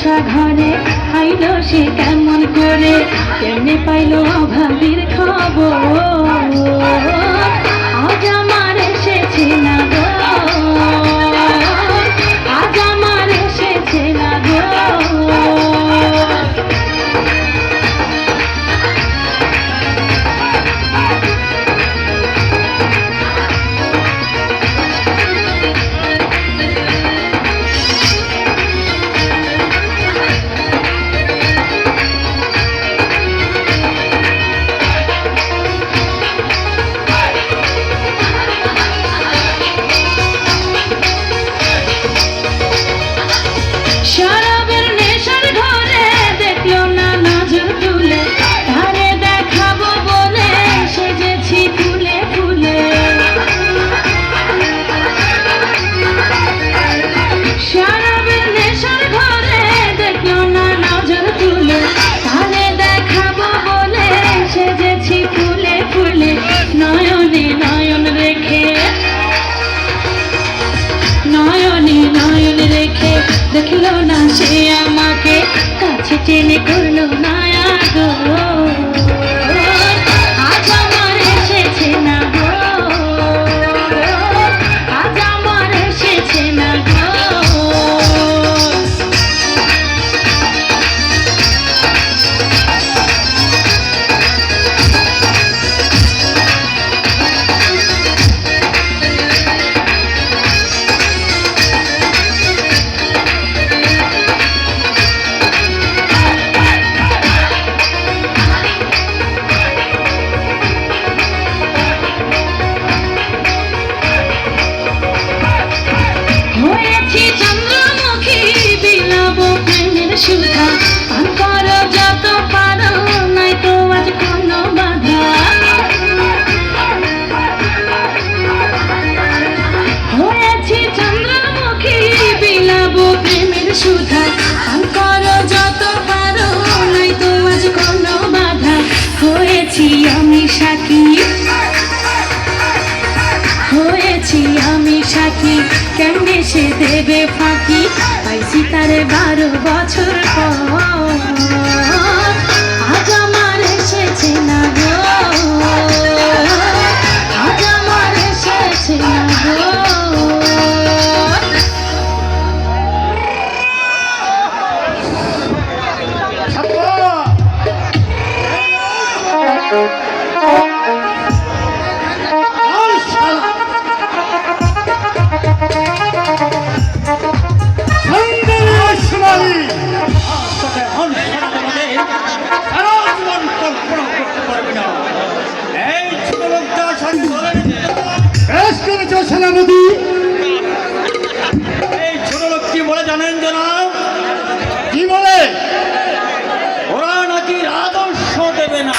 পোষা ঘরে আইলো সে কেমন করে, কেমনে পাইলো অভাবীর খবর। আজ আমার এসেছে না গো, আজ আমার এসেছে না গো। শরাবের নেশার ঘরে দেখলো না নজর তুলে, ধারে দেখাবো বলে সেজেছি ফুলে ফুলে। শরাবের নেশার ঘরে দেখলো না নজর তুলে, ধারে দেখাবো বলে সেজেছি ফুলে ফুলে। নয়নে নয়ন রেখে, নয়নে নয়ন রেখে দেখলো না সে আমাকে, কাছে টেনে করলো মায়া গো। আজ আমার এসেছে না গো, আজ আমার এসেছে না গো। হয়েছি চন্দ্রমুখী বিলাবো প্রেমের সুধা, পান করো যত পারো নাই তো আজ কোনো বাধা। হয়েছি চন্দ্রমুখী বিলাবো প্রেমের সুধা, পান করো যত পারো নাই তো আজ কোনো বাধা। হয়েছি আমি সাথী, হয়েছি আমি সাথী, কেমনে সে দেবে ফাঁকি, পাইছি তারে 12 বছর পর। আজ আমার এসেছে না গো, আজ আমার এসেছে না গো। সেনাপতি, এই ছোট লোক কি বলে জানেন জনাব? কি বলে? ওরা নাকি আদর্শ দেবে না।